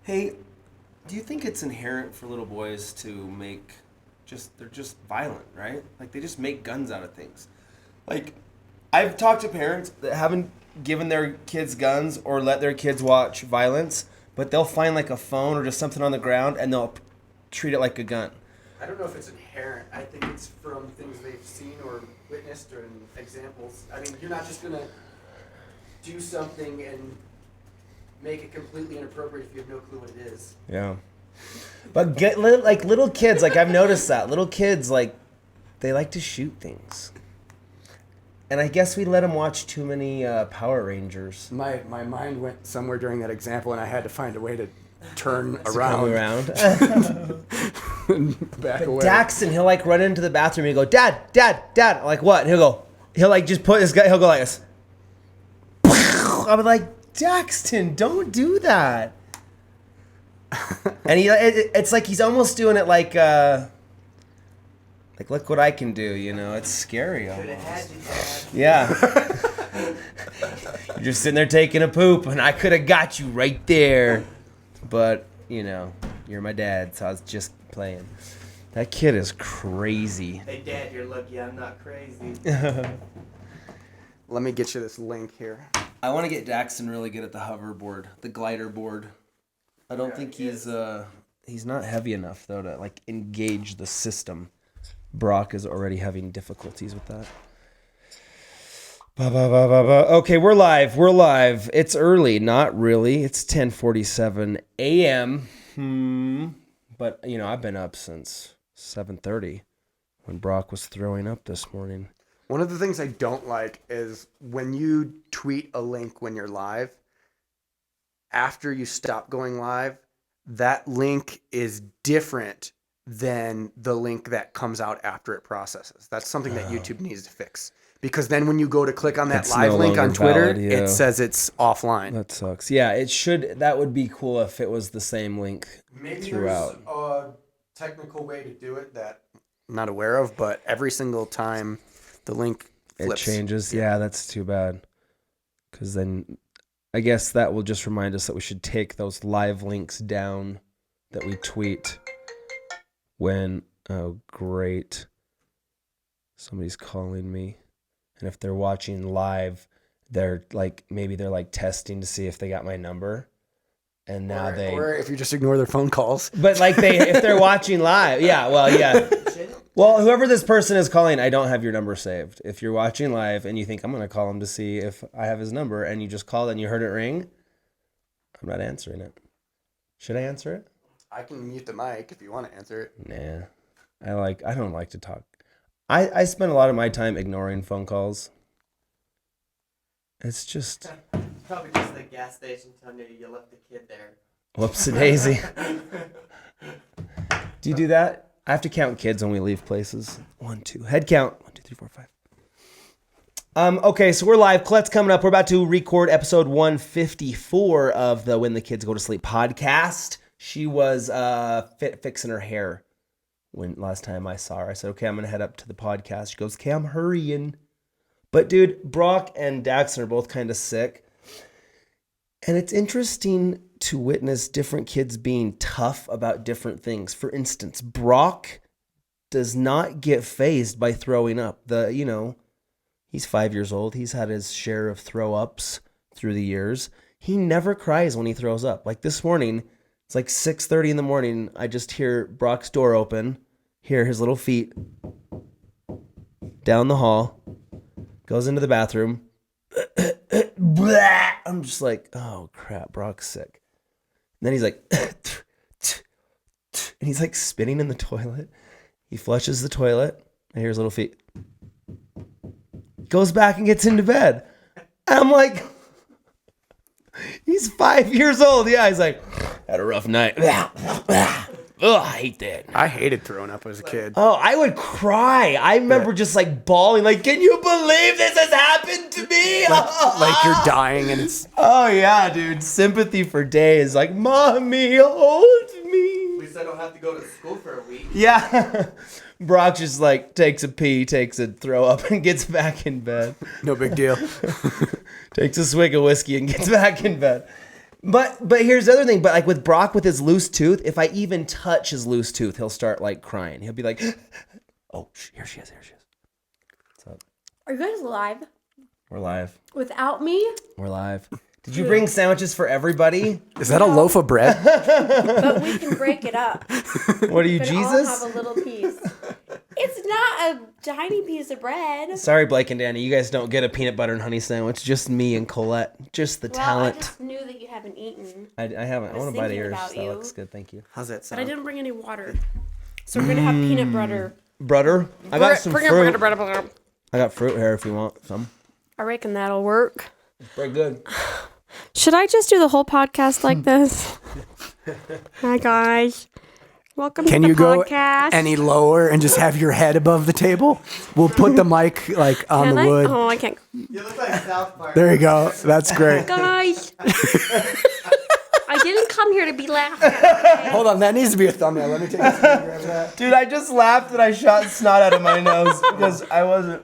Hey, do you think it's inherent for little boys to make they're just violent, right? Like they just make guns out of things. Like I've talked to parents that haven't given their kids guns or let their kids watch violence, but they'll find like a phone or just something on the ground and they'll treat it like a gun. I don't know if it's inherent. I think it's from things they've seen or witnessed or in examples. I mean, you're not just going to do something and make it completely inappropriate if you have no clue what it is. Yeah. But like little kids, like I've noticed that. Little kids, like, they like to shoot things. And I guess we let them watch too many Power Rangers. My mind went somewhere during that example, and I had to find a way to turn Come around. Back away. Daxton, he'll like run into the bathroom and he'll go, Dad. I'm like, what? And he'll like just put his guy, he'll go like this. I'm like, Daxton, don't do that. And it's like he's almost doing it like look what I can do, you know? It's scary almost. Yeah. You're just sitting there taking a poop, and I could have got you right there. But, you know, you're my dad, so I was just playing. That kid is crazy. Hey, Dad, you're lucky I'm not crazy. Let me get you this link here. I want to get Daxton really good at the hoverboard, the glider board. I don't think he's not heavy enough, though, to, like, engage the system. Brock is already having difficulties with that. Okay, we're live. It's early. Not really. It's 10:47 a.m. But, you know, I've been up since 7:30 when Brock was throwing up this morning. One of the things I don't like is when you tweet a link when you're live, after you stop going live, that link is different than the link that comes out after it processes. That's something that YouTube needs to fix. Because then when you go to click on that It's live no link on longer Twitter, valid, yeah. it says it's offline. That sucks. Yeah, it should. That would be cool if it was the same link throughout. Maybe there's a technical way to do it that I'm not aware of, but every single time the link flips. It changes. Yeah, that's too bad. Because then I guess that will just remind us that we should take those live links down that we tweet when, oh, great. Somebody's calling me. And if they're watching live, they're like, maybe they're like testing to see if they got my number. And now or if you just ignore their phone calls. But like if they're watching live, yeah. Well, whoever this person is calling, I don't have your number saved. If you're watching live and you think I'm going to call him to see if I have his number and you just called and you heard it ring, I'm not answering it. Should I answer it? I can mute the mic if you want to answer it. Nah. I don't like to talk. I spend a lot of my time ignoring phone calls. It's just... It's probably just the gas station telling you left the kid there. Whoops-a-daisy. Do you do that? I have to count kids when we leave places. 1, 2. Head count. 1, 2, 3, 4, 5. Okay, so we're live. Colette's coming up. We're about to record episode 154 of the When the Kids Go to Sleep podcast. She was fixing her hair when last time I saw her. I said, okay, I'm going to head up to the podcast. She goes, okay, I'm hurrying. But dude, Brock and Daxton are both kind of sick. And it's interesting to witness different kids being tough about different things. For instance, Brock does not get fazed by throwing up. He's 5 years old. He's had his share of throw ups through the years. He never cries when he throws up. Like this morning, it's like 6:30 in the morning. I just hear Brock's door open, hear his little feet down the hall, goes into the bathroom. I'm just like, oh crap, Brock's sick. And then he's like, and he's like spinning in the toilet. He flushes the toilet. I hear his little feet. Goes back and gets into bed. And I'm like, he's 5 years old. Yeah, he's like, had a rough night. Ugh, I hate that. I hated throwing up as a kid. Oh, I would cry. I remember just like bawling, like, can you believe this has happened to me? Like you're dying and it's... Oh, yeah, dude. Sympathy for days. Like, mommy, hold me. At least I don't have to go to school for a week. Yeah. Brock just like takes a pee, takes a throw up, and gets back in bed. No big deal. Takes a swig of whiskey and gets back in bed. But here's the other thing. But like with Brock with his loose tooth, if I even touch his loose tooth, he'll start like crying. He'll be like, "Oh, here she is. What's up? Are you guys live? We're live. Without me? We're live. Did you bring sandwiches for everybody? Is that a loaf of bread? But we can break it up. What are you, We can Jesus? all have a little piece. It's not a tiny piece of bread. Sorry, Blake and Danny, you guys don't get a peanut butter and honey sandwich. Just me and Colette. Just the Well, talent. I just knew that you haven't eaten. I haven't. I was want to bite of thinking yours. about That you. looks good. Thank you. How's that But sound? I didn't bring any water. So we're going to have peanut butter. Butter. I got some Bring it, fruit. bring it. I got fruit here if you want some. I reckon that'll work. Very good. Should I just do the whole podcast like this? Hi, guys. Welcome Can to the you go podcast. any lower and just have your head above the table? We'll put the mic like on Can the I? wood. Oh, I can't. You look like South Park. There you go. That's great. Guys. I didn't come here to be laughed at. Hold on, that needs to be a thumbnail. Let me take a screen grab of that. Dude, I just laughed and I shot snot out of my nose because I wasn't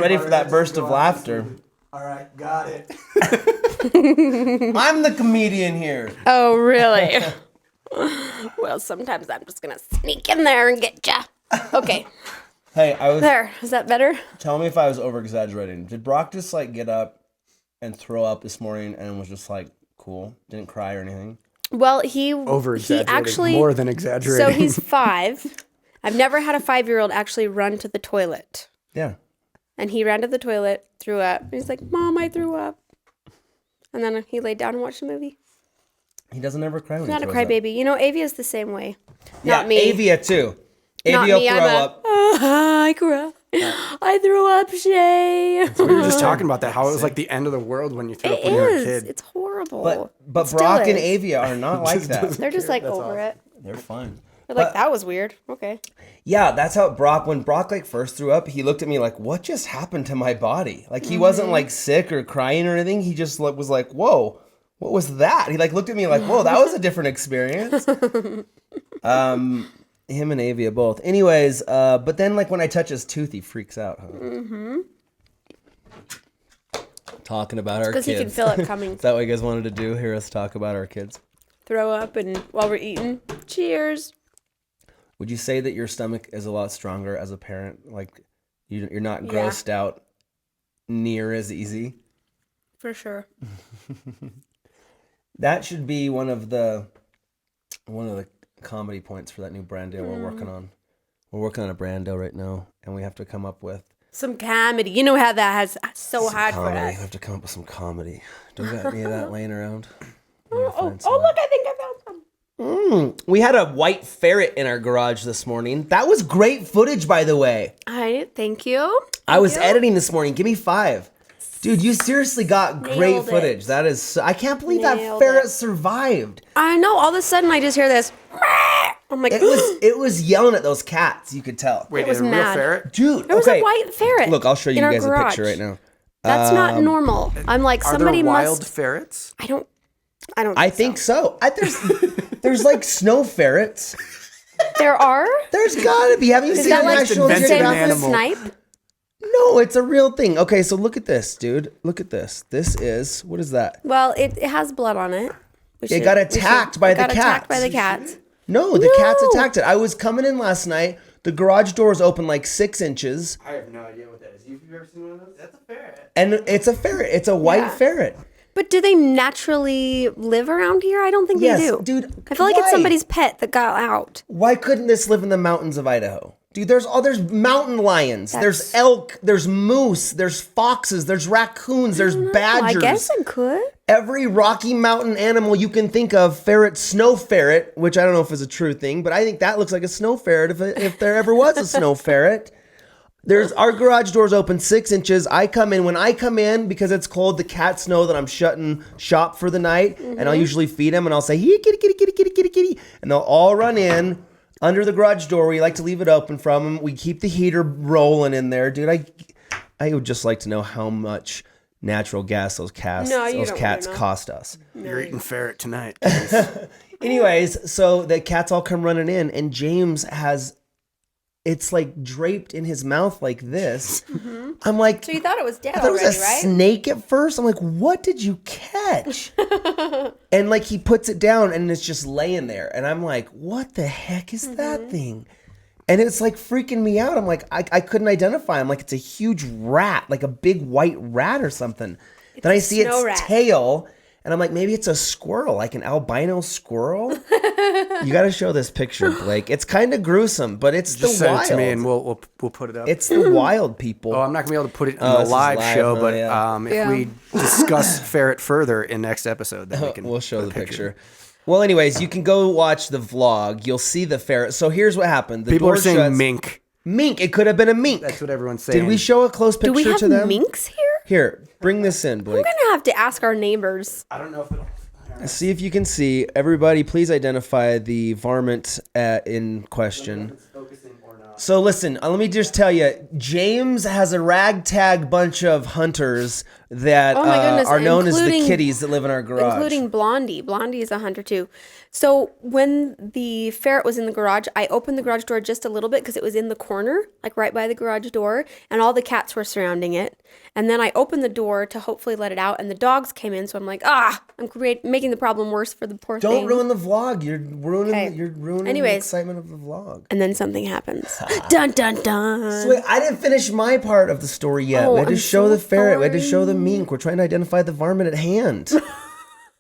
ready for that burst of laughter. All right, got it. I'm the comedian here. Oh, really? Well, sometimes I'm just going to sneak in there and get ya. Okay. Hey, There. Is that better? tell me if I was over exaggerating. Did Brock just like get up and throw up this morning and was just like cool? Didn't cry or anything? Well, he Over-exaggerating. actually, More than exaggerating. so he's 5. I've never had a 5-year-old actually run to the toilet. Yeah. And he ran to the toilet, threw up. He's like, Mom, I threw up. And then he laid down and watched a movie. He doesn't ever cry when Not he a throws up. crybaby. You know, Avia's the same way. Yeah, Not me. Avia too. Not Avia will me. throw I'm up. I cry. I threw up, Shay. We were just talking about that, how it was like the end of the world when you threw up It when you were a is. kid. It's horrible. But It still Brock and is. Avia are not like that. They're just like over it. They're fine. They're like, that was weird. Okay. Yeah, that's how when Brock like first threw up, he looked at me like, what just happened to my body? Like he wasn't like sick or crying or anything. He just was like, whoa, what was that? He like looked at me like, whoa, that was a different experience. Him and Avia both. Anyways, but then like when I touch his tooth, he freaks out. Huh? Mm-hmm. Talking about our kids. Because he can feel it coming. Is that what you guys wanted to do? Hear us talk about our kids? Throw up and while we're eating. Cheers. Would you say that your stomach is a lot stronger as a parent? Like you're not grossed out near as easy? For sure. That should be one of the comedy points for that new brand deal we're working on. We're working on a brand deal right now, and we have to come up with Some comedy. You know how that has so some hard comedy. for We us. have to come up with some comedy. Do we got any of that laying around? Oh, look, I think I found some. We had a white ferret in our garage this morning. That was great footage, by the way. Thank you. I was editing this morning. Give me 5. Dude, you seriously got great Nailed it. footage. That is, I can't believe that Nailed ferret it. survived. I know. All of a sudden, I just hear this. I'm like, It was yelling at those cats. You could tell. Wait, was is it a real mad. ferret? Dude, there was okay. a white ferret. Look, I'll show you in our guys a garage. picture right now. That's not normal. I'm like, Are somebody there wild must. ferrets? I don't. I think so. There's like snow ferrets. There are. There's gotta be. Haven't you Is seen that the like National invented same an as a Geographic? animal. snipe? No, it's a real thing. Okay, so look at this, dude. Look at this. This is, what is that? Well, it has blood on it. It got attacked by the Attacked by cats. the cats. No, the cats attacked it. I was coming in last night. The garage doors open like 6 inches, I have no idea what that is. You've ever seen one of those? That's a ferret. and it's a ferret. It's a white Yeah. ferret. But do they naturally live around here? I don't think Yes, they do. dude, I feel like why? it's somebody's pet that got out. Why couldn't this live in the mountains of Idaho? Dude, there's mountain lions, there's That's- elk, there's moose, there's foxes, there's raccoons, there's badgers. I guess it could. Every Rocky Mountain animal you can think of, ferret, snow ferret, which I don't know if is a true thing, but I think that looks like a snow ferret if there ever was a snow ferret. There's our garage doors open 6 inches. When I come in, because it's cold, the cats know that I'm shutting shop for the night, and I'll usually feed them, and I'll say, "Here, kitty, kitty, kitty, kitty, kitty, kitty," and they'll all run in under the garage door. We like to leave it open from them. We keep the heater rolling in there, dude. I would just like to know how much natural gas those cats know. cost us. You're eating ferret tonight. Anyways, so the cats all come running in, and James has it's like draped in his mouth like this. I'm like, So you thought it was dead I thought it was already, a right? snake at first. I'm like, what did you catch? And like he puts it down and it's just laying there. And I'm like, what the heck is that thing? And it's like freaking me out. I'm like, I couldn't identify. I'm like, it's a huge rat, like a big white rat or something. Then I see its rat. tail. And I'm like, maybe it's a squirrel, like an albino squirrel. You got to show this picture, Blake. It's kind of gruesome, but it's Just the send wild. it to me and we'll put it up. It's the wild people. Oh, I'm not gonna be able to put it Oh, on this the is live live, show, huh? but Yeah. if we discuss Ferret further in next episode, then we can. We'll show put the a picture. Well, anyways, you can go watch the vlog. You'll see the ferret. So here's what happened. The People door are saying shuts. mink. Mink. It could have been a mink. That's what everyone's saying. Did we show a close picture Do we have to them? minks here? Here, bring this in, Blake. I'm gonna have to ask our neighbors. I don't know if it'll. See if you can see. Everybody, please identify the varmint in question. It's focusing or not. So listen, let me just tell you, James has a ragtag bunch of hunters that Oh my goodness, are known as the including- kitties that live in our garage. Including Blondie. Blondie is a hunter too. So when the ferret was in the garage, I opened the garage door just a little bit because it was in the corner, like right by the garage door, and all the cats were surrounding it. And then I opened the door to hopefully let it out, and the dogs came in. So I'm like, I'm making the problem worse for the poor thing. Don't ruin the vlog. You're ruining. Okay. You're ruining the Anyways. excitement of the vlog. And then something happens. Dun dun dun. So wait, I didn't finish my part of the story yet. Oh, we had to I'm show so the ferret. We had to show the sorry. mink. We're trying to identify the varmint at hand.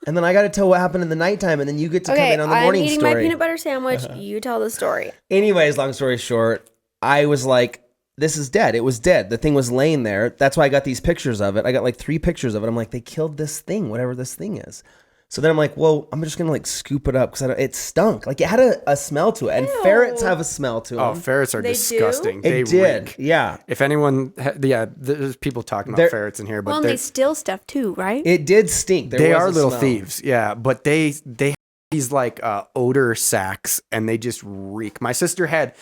And then I got to tell what happened in the nighttime, and then you get to come Okay, in on the I'm morning eating story. my peanut butter sandwich. You tell the story. Anyways, long story short, I was like, this is dead. It was dead. The thing was laying there. That's why I got these pictures of it. I got like 3 pictures of it. I'm like, they killed this thing, whatever this thing is. So then I'm like, well, I'm just going to like scoop it up because it stunk. Like it had a smell to it. And Ew. ferrets have a smell to them. Oh, ferrets are They do? disgusting. it They did. reek. Yeah. If anyone, there's people talking about They're- ferrets in here, but Well, and they steal stuff too, right? It did stink. There they was are a little smell. thieves. Yeah, but they have these like odor sacs, and they just reek. My sister had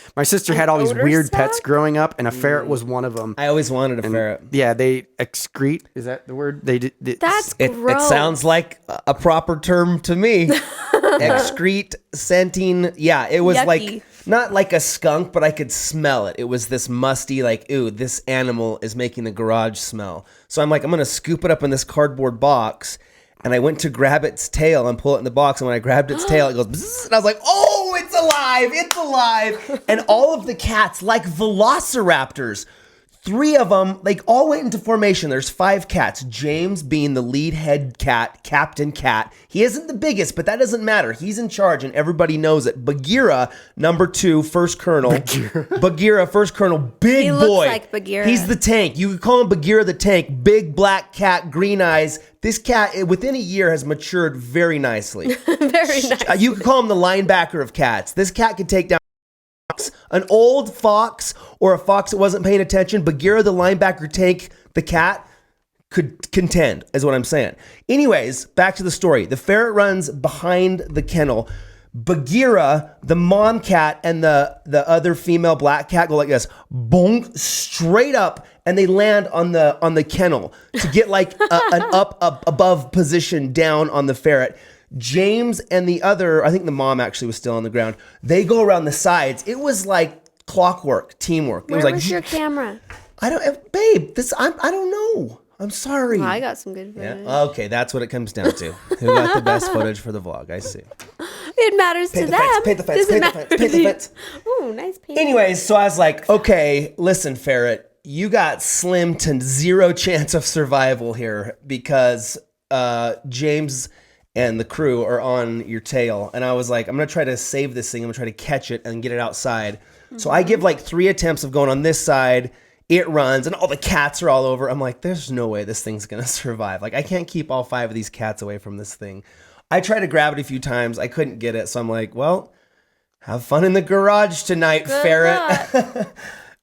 all these odor weird pets sac? growing up, and a ferret was one of them. I always wanted a And ferret. yeah, they excrete. Is that the word? That's It gross. sounds like a proper term to me. Excrete, scenting. Yeah, it was Yucky. like, not like a skunk, but I could smell it. It was this musty, like, ooh, this animal is making the garage smell. So I'm like, I'm going to scoop it up in this cardboard box. And I went to grab its tail and pull it in the box. And when I grabbed its tail, it goes, bzzz, and I was like, oh, it's alive. It's alive. And all of the cats, like velociraptors, 3 of them, like all went into formation. There's 5 cats. James being the lead head cat, captain cat. He isn't the biggest, but that doesn't matter. He's in charge and everybody knows it. Bagheera, number 2, first colonel. Bagheera, first colonel, big He boy. looks like Bagheera. He's the tank. You could call him Bagheera the tank. Big black cat, green eyes. This cat, within a year, has matured very nicely. Very nice. You could call him the linebacker of cats. This cat could take down an old fox or a fox that wasn't paying attention. Bagheera, the linebacker tank, the cat, could contend, is what I'm saying. Anyways, back to the story. The ferret runs behind the kennel. Bagheera, the mom cat, and the other female black cat go like this, bonk, straight up, and they land on the kennel to get like an up above position down on the ferret. James and the other, I think the mom actually was still on the ground. They go around the sides. It was like clockwork, teamwork. It Where was like, was your camera? I don't know. I'm sorry. Oh, I got some good Yeah. footage. Okay, that's what it comes down to. Who got the best footage for the vlog? I see. It matters to them. Pay the fence. Doesn't Pay the matter fence. Pay to the you. fence. Ooh, nice paint. Anyways, so I was like, okay, listen, Ferret, you got slim to 0 chance of survival here because James and the crew are on your tail. And I was like, I'm going to try to save this thing. I'm going to try to catch it and get it outside. So I give like 3 attempts of going on this side. It runs and all the cats are all over. I'm like, there's no way this thing's going to survive. Like, I can't keep all 5 of these cats away from this thing. I tried to grab it a few times. I couldn't get it. So I'm like, well, have fun in the garage tonight, Good Ferret. luck.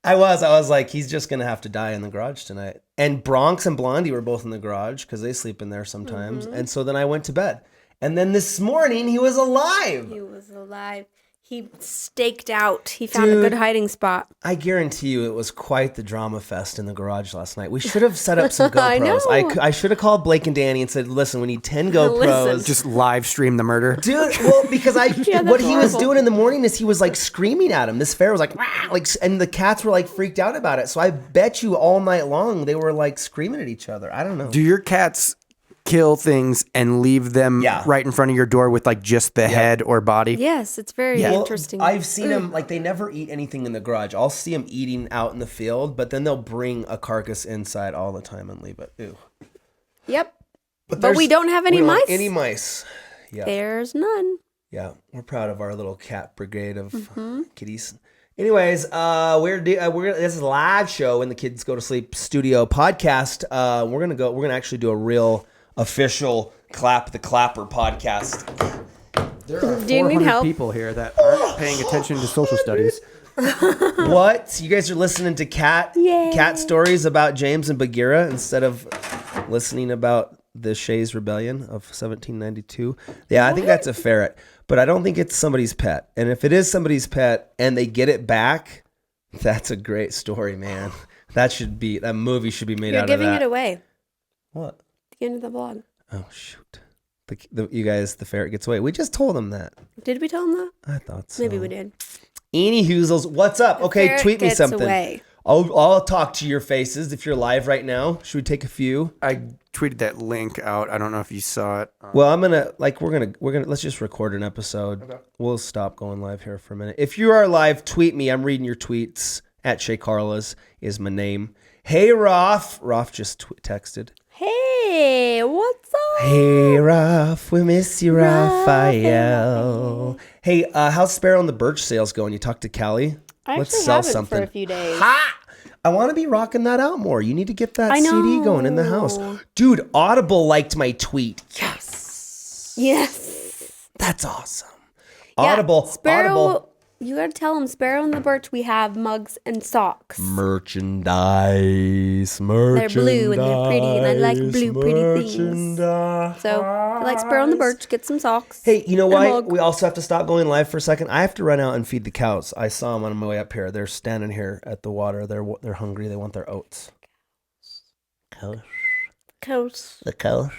I was like, he's just going to have to die in the garage tonight. And Bronx and Blondie were both in the garage because they sleep in there sometimes. And so then I went to bed. And then this morning, he was alive. He was alive. He staked out. He found a good hiding spot. I guarantee you it was quite the drama fest in the garage last night. We should have set up some GoPros. I know. I should have called Blake and Danny and said, listen, we need 10 GoPros. Listen. Just live stream the murder. Dude, well, because Yeah, what that's he was horrible. doing in the morning is he was like screaming at him. This ferret was like, "Wah!" And the cats were like freaked out about it. So I bet you all night long they were like screaming at each other. I don't know. Do your cats kill things and leave them right in front of your door with like just the head or body? Yes, it's very Well, interesting. I've seen them, like, they never eat anything in the garage. I'll see them eating out in the field, but then they'll bring a carcass inside all the time and leave it. Ew. Yep. But we don't have any mice. Any mice. Yeah. There's none. Yeah. We're proud of our little cat brigade of kitties. Anyways, this is a live show in the Kids Go to Sleep studio podcast. We're gonna actually do a real official Clap the Clapper podcast. There are Do you need 400 help? people here that aren't paying attention to social studies. What? You guys are listening to cat stories about James and Bagheera instead of listening about the Shays Rebellion of 1792? Yeah, I think that's a ferret, but I don't think it's somebody's pet. And if it is somebody's pet and they get it back, that's a great story, man. That movie should be made You're out of that. giving it away. What? The end of the vlog. Oh, shoot. You guys, the ferret gets away. We just told them that. Did we tell him that? I thought so. Maybe we did. Any Hoozles, what's up? Okay, ferret tweet me gets something. away. I'll talk to your faces if you're live right now. Should we take a few? I tweeted that link out. I don't know if you saw it. Well, we're gonna let's just record an episode. Okay. We'll stop going live here for a minute. If you are live, tweet me. I'm reading your tweets. At Shay Carla's is my name. Hey, Roth. Roth just texted. Hey, what's up? Hey, Raph, we miss you, Raphael. Hey, how's Sparrow and the Birch sales going? You talked to Callie? I Let's actually sell haven't something. for a few days. Ha! I want to be rocking that out more. You need to get that I CD going in the house. know. Dude, Audible liked my tweet. Yes. Yes. That's awesome. Yeah, Audible. Sparrow, you gotta tell him, Sparrow and the Birch, we have mugs and socks. Merchandise. They're blue and they're pretty, and I like blue pretty things. So, if you like Sparrow and the Birch, get some socks. Hey, you know and a why? mug. We also have to stop going live for a second. I have to run out and feed the cows. I saw them on my way up here. They're standing here at the water. They're hungry. They want their oats. Cows. Cows. The cows.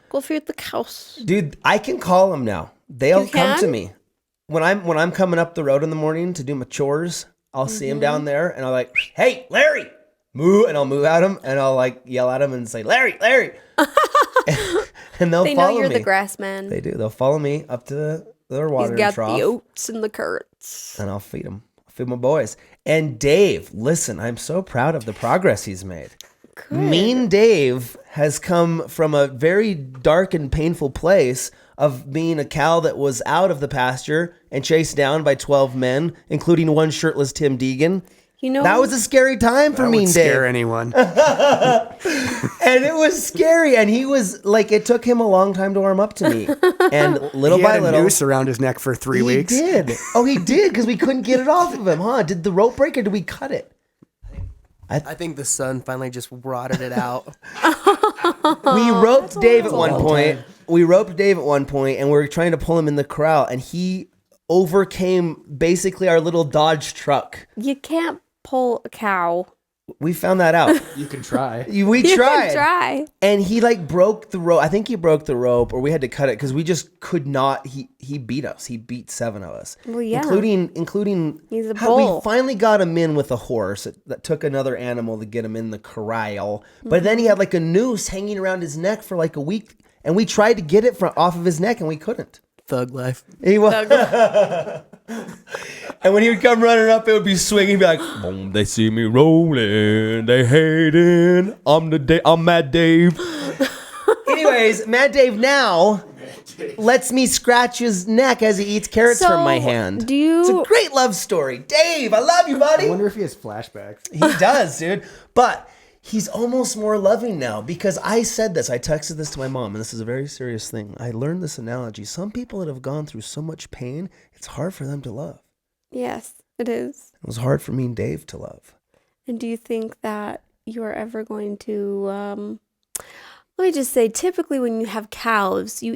Go feed the cows. Dude, I can call them now. They'll You come to can? me. When I'm coming up the road in the morning to do my chores, I'll see them down there and I'll like, hey, Larry, moo, and I'll move at them and I'll like yell at them and say, Larry, and they'll They follow know you're me. the grass man. They do. They'll follow me up to their He's watering got trough, the oats and the carrots. and I'll feed them. I'll feed my boys. And Dave, listen, I'm so proud of the progress he's made. Good. Mean Dave has come from a very dark and painful place of being a cow that was out of the pasture and chased down by 12 men, including one shirtless Tim Deegan. You know, That was a scary time for That Mean would Dave. scare anyone. And it was scary. And he was like, it took him a long time to warm up to me. And little He by had a little. noose around his neck for 3 weeks. He did. Oh, he did, because we couldn't get it off of him, huh? Did the rope break or did we cut it? I think the sun finally just rotted it out. We roped Dave at one point. We roped Dave at one point, and we were trying to pull him in the corral, and he overcame basically our little Dodge truck. you can't pull a cow. We found that out. You can try. We You tried. can try. And he like broke the rope. I think he broke the rope, or we had to cut it because we just could not. He beat us. He beat 7 of us, Well, yeah. including. He's a how we bull. finally got him in with a horse. That took another animal to get him in the corral. But then he had like a noose hanging around his neck for like a week, and we tried to get it off of his neck, and we couldn't. Thug life. He was. And when he would come running up, it would be swinging. He'd be like, boom, they see me rolling. They hating. I'm Mad Dave. Anyways, Mad Dave now lets me scratch his neck as he eats carrots from my hand. do you- It's a great love story. Dave, I love you, buddy. I wonder if he has flashbacks. He does, dude. But he's almost more loving now because I said this. I texted this to my mom, and this is a very serious thing. I learned this analogy. Some people that have gone through so much pain, it's hard for them to love. Yes, it is. It was hard for me and Dave to love. And do you think that you are ever going to, let me just say, typically when you have calves, you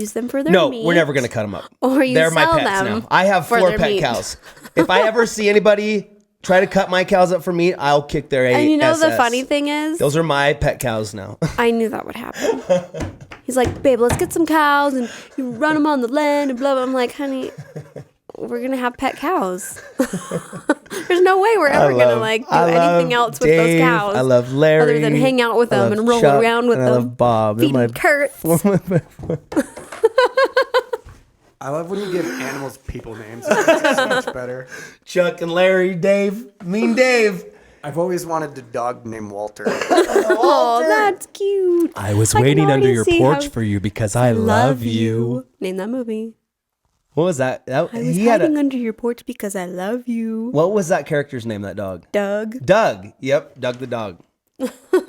use them for their No, meat. we're never going to cut them up. Or you They're my sell pets them now. I have for 4 their pet meat. cows. If I ever see anybody try to cut my cows up for meat, I'll kick their ass. And you know the funny thing is, Those are my pet cows now. I knew that would happen. He's like, babe, let's get some cows and you run them on the land and blah, blah. I'm like, honey, we're going to have pet cows. There's no way we're ever going to like do anything else with those cows. I love Larry. Other than hang out with them and roll Chuck, around with and them. I love Bob. They're Feeding Kurt. I love when you give animals people names. It makes it so much better. Chuck and Larry, Dave, Mean Dave. I've always wanted a dog named Walter. Oh, that's cute. I was I can waiting under already your see porch how- for you because I love you. Name that movie. What was that? I was hiding under your porch because I love you. What was that character's name, that dog? Doug. Doug. Yep, Doug the dog.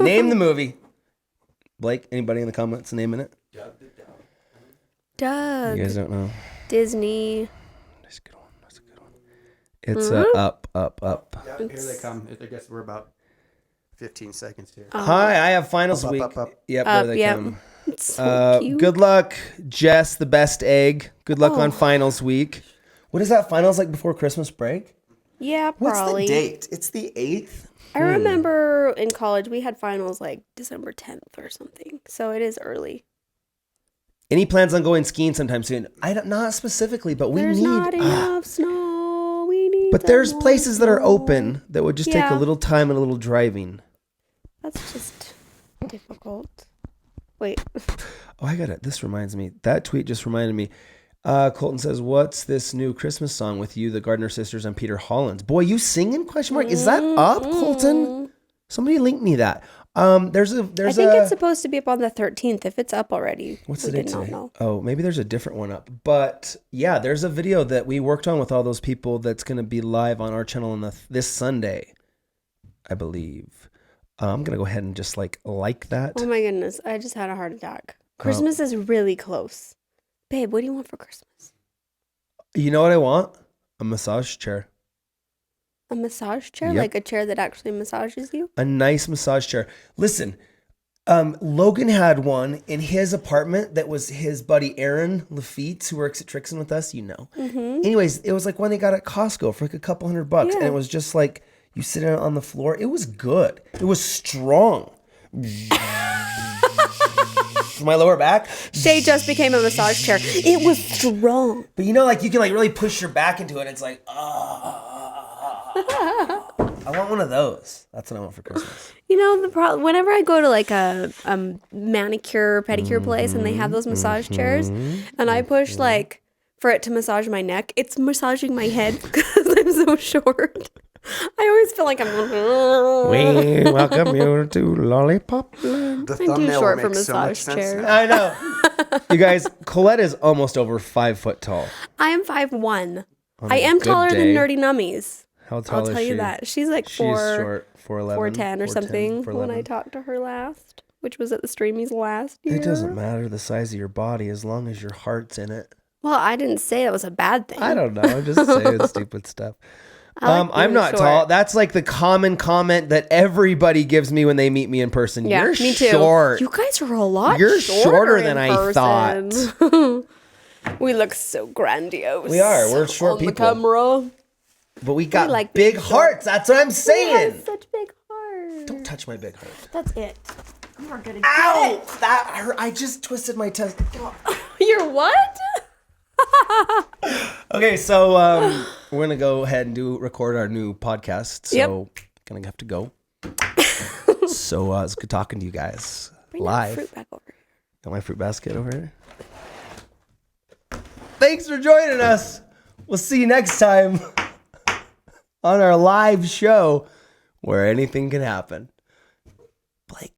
Name the movie. Blake, anybody in the comments naming it? Doug. You guys don't know. Disney. That's a good one. That's a good one. It's up. Yeah, here they come. I guess we're about 15 seconds here. Hi, I have finals Up, week. up. Yep, Up, there they yep. come. It's so cute. Good luck, Jess, the best egg. Good luck on finals week. What is that finals like before Christmas break? Yeah, What's probably. the date? It's the 8th. I remember in college we had finals like December 10th or something. So it is early. Any plans on going skiing sometime soon? Not specifically, but we There's need. not enough snow. We need But some there's more places that are snow. open that would just take a Yeah. little time and a little driving. That's just difficult. Wait. Oh, I got it. This reminds me. That tweet just reminded me. Colton says, "What's this new Christmas song with you, the Gardner Sisters, and Peter Hollins? Boy, you singing? Question mark. Is that up, Colton? Somebody link me that. There's I think it's supposed to be up on the 13th. If it's up already, What's we the date did not today? know. Oh, maybe there's a different one up. But yeah, there's a video that we worked on with all those people that's going to be live on our channel on this Sunday, I believe. I'm going to go ahead and just like that. Oh my goodness. I just had a heart attack. Christmas is really close. Babe, what do you want for Christmas? You know what I want? A massage chair. A massage chair? Yep. Like a chair that actually massages you? A nice massage chair. Listen, Logan had one in his apartment that was his buddy Aaron Lafitte, who works at TRIXIN with us, you know. Anyways, it was like one they got at Costco for like a couple $100. Yeah. And it was just like you sit on the floor. It was good. It was strong. My lower back. Shay just became a massage chair. It was strong. But you know, like you can like really push your back into it. And it's like, I want one of those. That's what I want for Christmas. You know, the problem, whenever I go to like a manicure, pedicure place and they have those massage chairs and I push like for it to massage my neck, it's massaging my head because I'm so short. I always feel like I'm We welcome you to Lollipop Land. The too thumbnail short for makes so much massage sense chairs. now. I know. You guys, Colette is almost over 5 foot tall. I am 5'1". On I a am good taller day. than Nerdy Nummies. How tall I'll is tell she? you that. She's like She's 4'10" short, 4'11", or something 4'11". when I talked to her last, which was at the Streamies last year. It doesn't matter the size of your body as long as your heart's in it. Well, I didn't say it was a bad thing. I don't know. I'm just saying stupid stuff. I like I'm being not short. tall. That's like the common comment that everybody gives me when they meet me in person. Yeah, You're me too. short. You guys are a lot You're shorter in than I person. We look so grandiose. We are. We're short on people. the camera. But we got like big being short. hearts. That's what I'm We saying. have such big hearts. Don't touch my big heart. That's it. You're gonna get Ow! That hurt. I just twisted my testicle. it. You're what? Okay, so we're gonna go ahead and record our new podcast. So Yep. gonna have to go. So it's good talking to you guys Bring that live. fruit back over here. Got my fruit basket over here. Thanks for joining us. We'll see you next time on our live show where anything can happen. Blake.